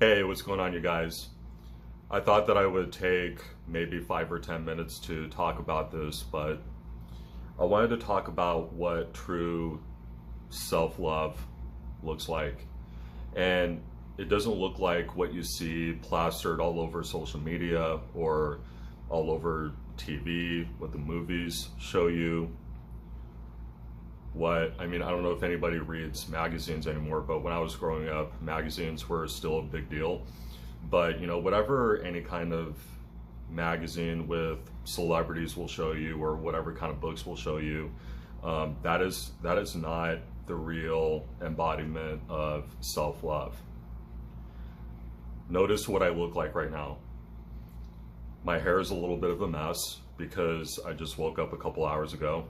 Hey, what's going on, you guys? I thought that I would take maybe 5 or 10 minutes to talk about this, but I wanted to talk about what true self-love looks like. And it doesn't look like what you see plastered all over social media or all over TV, what the movies show you. I don't know if anybody reads magazines anymore, but when I was growing up, magazines were still a big deal. But, whatever any kind of magazine with celebrities will show you, or whatever kind of books will show you, that is not the real embodiment of self-love. Notice what I look like right now. My hair is a little bit of a mess because I just woke up a couple hours ago,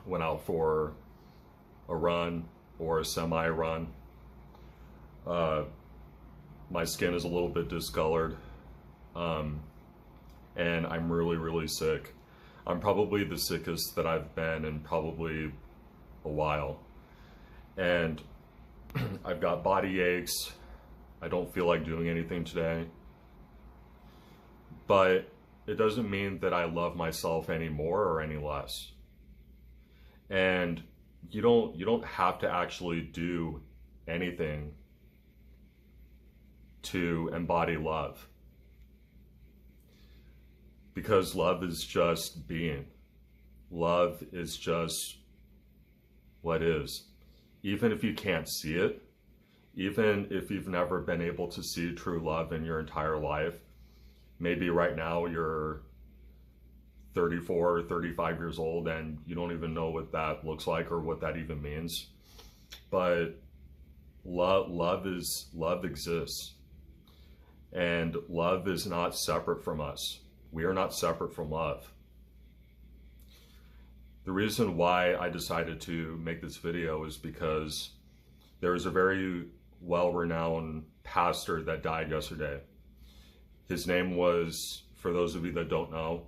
went out for a run or a semi-run. My skin is a little bit discolored, and I'm really sick. I'm probably the sickest that I've been in probably a while, and I've got body aches. I don't feel like doing anything today, but it doesn't mean that I love myself any more or any less. And you don't have to actually do anything to embody love, because love is just being. Love is just what is. Even if you can't see it, even if you've never been able to see true love in your entire life, maybe right now you're 34 or 35 years old and you don't even know what that looks like or what that even means. But love exists, and love is not separate from us. We are not separate from love. The reason why I decided to make this video is because there is a very well-renowned pastor that died yesterday. His name was, for those of you that don't know,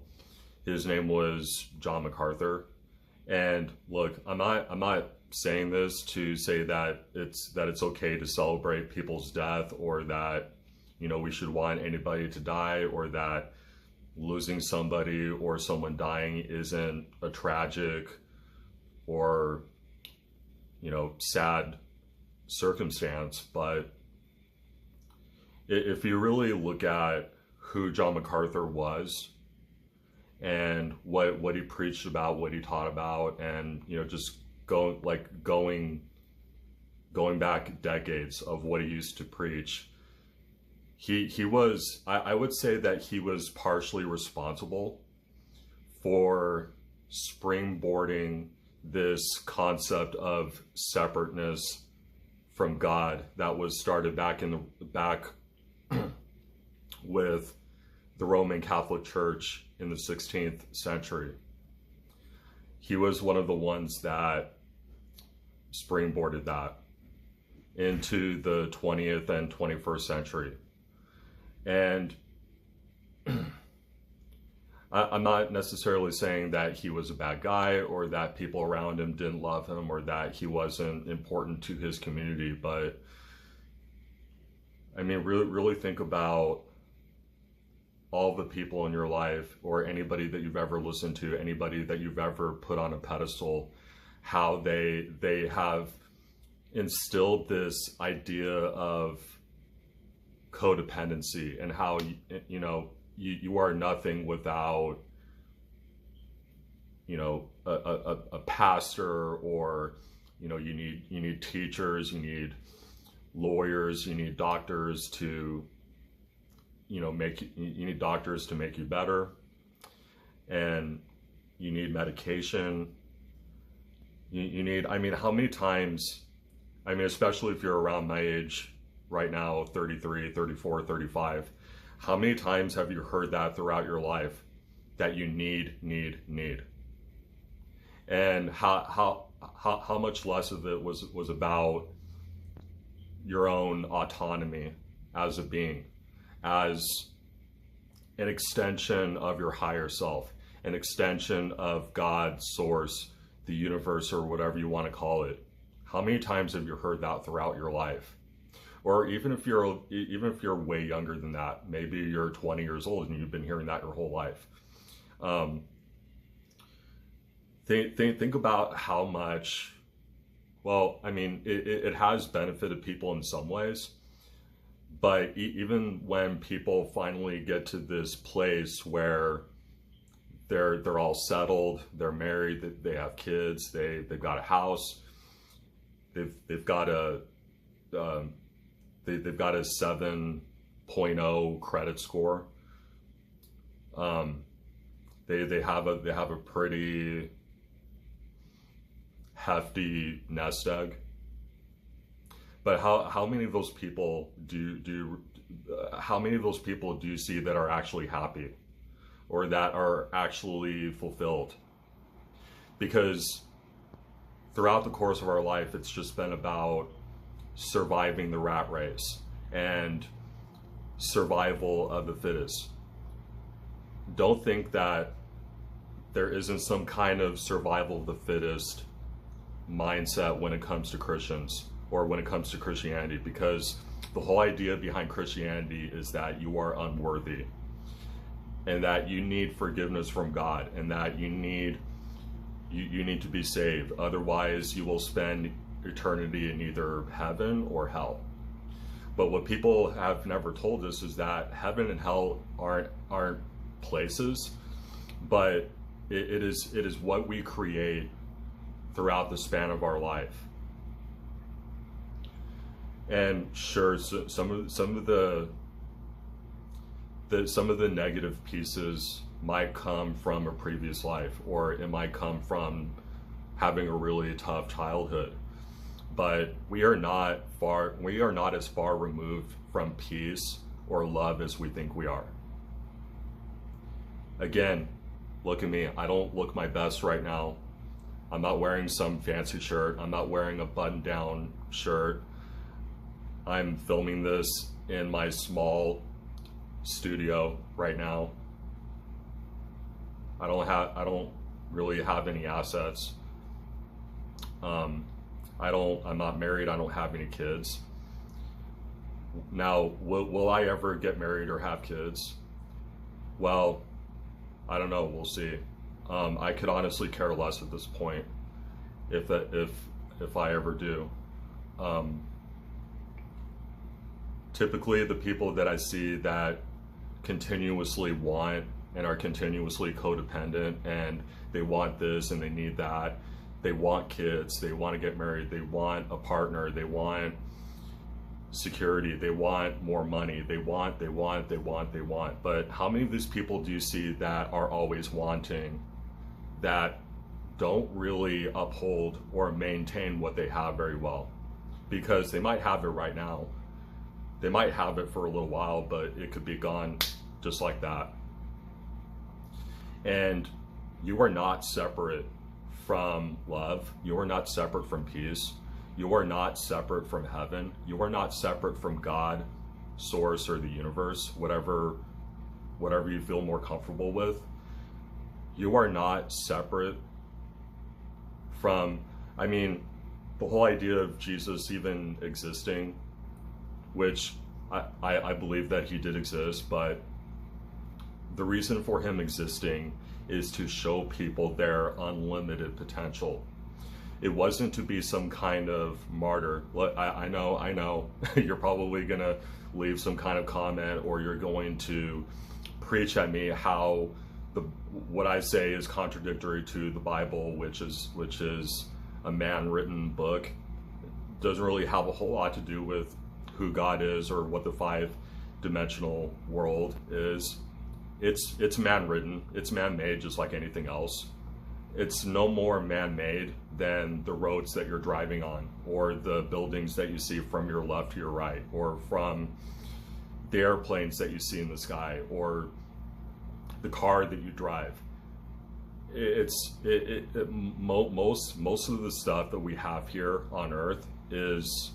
his name was John MacArthur. And look, I'm not saying this to say that it's okay to celebrate people's death, or that we should want anybody to die, or that losing somebody or someone dying isn't a tragic or sad circumstance. But if you really look at who John MacArthur was, and what he preached about, what he taught about, and just going back decades of what he used to preach, he was, I would say that he was partially responsible for springboarding this concept of separateness from God that was started back with the Roman Catholic Church in the 16th century. He was one of the ones that springboarded that into the 20th and 21st century. And I'm not necessarily saying that he was a bad guy, or that people around him didn't love him, or that he wasn't important to his community, but I mean, really think about all the people in your life, or anybody that you've ever listened to, anybody that you've ever put on a pedestal, how they have instilled this idea of codependency, and how you are nothing without a pastor, or you need teachers, you need lawyers, you need doctors to you need doctors to make you better, and you need medication. You need, how many times, especially if you're around my age right now, 33, 34, 35, how many times have you heard that throughout your life, that you need? And how much less of it was about your own autonomy as a being, as an extension of your higher self, an extension of God's source, the universe, or whatever you want to call it. How many times have you heard that throughout your life? Or even if you're way younger than that, maybe you're 20 years old and you've been hearing that your whole life. Think about how much, well, I mean, it has benefited people in some ways, but even when people finally get to this place where they're all settled, they're married, they have kids, they've got a house, they've got a 7.0 credit score. They have a pretty hefty nest egg. But how many of those people do you see that are actually happy or that are actually fulfilled? Because throughout the course of our life, it's just been about surviving the rat race and survival of the fittest. Don't think that there isn't some kind of survival of the fittest mindset when it comes to Christians or when it comes to Christianity, because the whole idea behind Christianity is that you are unworthy and that you need forgiveness from God and that you need to be saved. Otherwise, you will spend eternity in either heaven or hell. But what people have never told us is that heaven and hell aren't places, but it is what we create throughout the span of our life. And sure, so some of the negative pieces might come from a previous life, or it might come from having a really tough childhood. But we are not as far removed from peace or love as we think we are. Again, look at me. I don't look my best right now. I'm not wearing some fancy shirt. I'm not wearing a button-down shirt. I'm filming this in my small studio right now. I don't really have any assets. I'm not married. I don't have any kids. Now, will I ever get married or have kids? Well, I don't know. We'll see. I could honestly care less at this point if I ever do. Typically, the people that I see that continuously want and are continuously codependent, and they want this and they need that, they want kids, they want to get married, they want a partner, they want security, they want more money, they want. But how many of these people do you see that are always wanting, that don't really uphold or maintain what they have very well? Because they might have it right now, they might have it for a little while, but it could be gone just like that. And you are not separate from love. You are not separate from peace. You are not separate from heaven. You are not separate from God, source, or the universe, whatever you feel more comfortable with. You are not separate from, I mean, the whole idea of Jesus even existing, which I believe that he did exist, but the reason for him existing is to show people their unlimited potential. It wasn't to be some kind of martyr. I know, you're probably gonna leave some kind of comment, or you're going to preach at me how what I say is contradictory to the Bible, which is a man-written book. It doesn't really have a whole lot to do with who God is or what the five-dimensional world is. It's man-written, it's man-made, just like anything else. It's no more man-made than the roads that you're driving on, or the buildings that you see from your left to your right, or from the airplanes that you see in the sky, or the car that you drive. Most of the stuff that we have here on Earth is,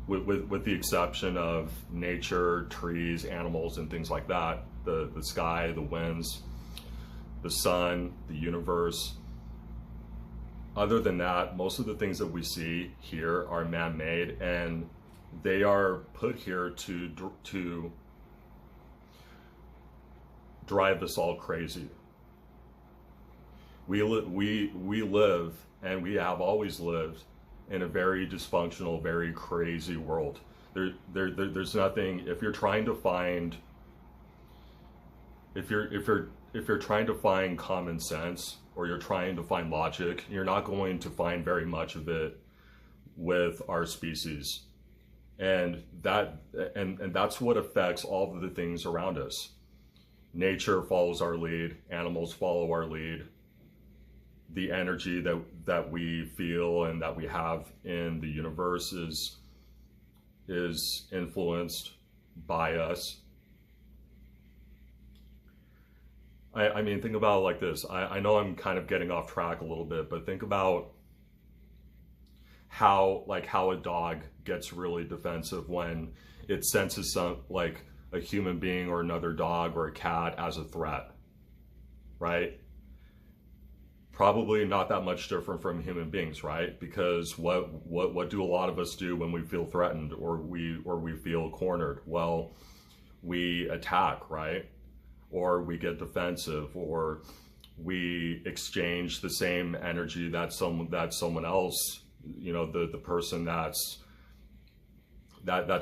with the exception of nature, trees, animals, and things like that, the sky, the winds, the sun, the universe. Other than that, most of the things that we see here are man-made, and They are put here to drive us all crazy. We live, and we have always lived in a very dysfunctional, very crazy world. There's nothing. If you're trying to find, if you're trying to find common sense, or you're trying to find logic, you're not going to find very much of it with our species. And that's what affects all of the things around us. Nature follows our lead, animals follow our lead. The energy that we feel and that we have in the universe is influenced by us. I mean, think about it like this. I know I'm kind of getting off track a little bit, but think about how a dog gets really defensive when it senses a human being or another dog or a cat as a threat, right? Probably not that much different from human beings, right? Because what do a lot of us do when we feel threatened or we feel cornered? Well, we attack, right? Or we get defensive, or we exchange the same energy that someone else, you know, the person that's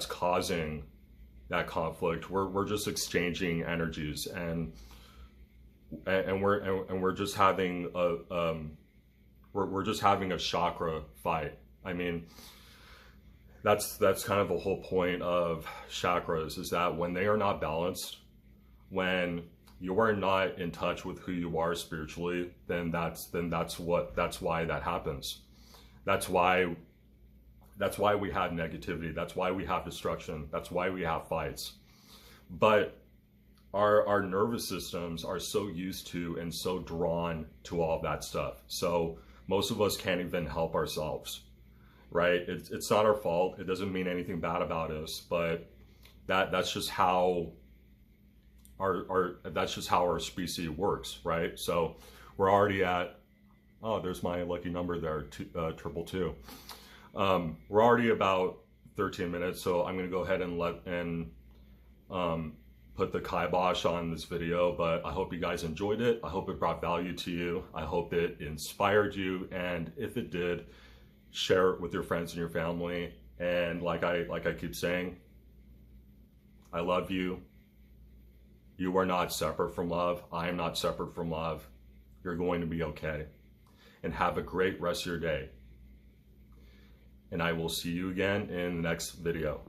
causing that conflict. We're just exchanging energies, and we're just having we're just having a chakra fight. I mean, that's kind of the whole point of chakras, is that when they are not balanced, when you are not in touch with who you are spiritually, then that's why that happens. That's why we have negativity. That's why we have destruction. That's why we have fights. But our nervous systems are so used to and so drawn to all of that stuff. So most of us can't even help ourselves, right? It's not our fault. It doesn't mean anything bad about us, but that's just how our species works, right? So we're already at, oh, there's my lucky number there, 222. We're already about 13 minutes, so I'm gonna go ahead and put the kibosh on this video, but I hope you guys enjoyed it. I hope it brought value to you. I hope it inspired you, and if it did, share it with your friends and your family. And like I keep saying, I love you. You are not separate from love. I am not separate from love. You're going to be okay. And have a great rest of your day. And I will see you again in the next video.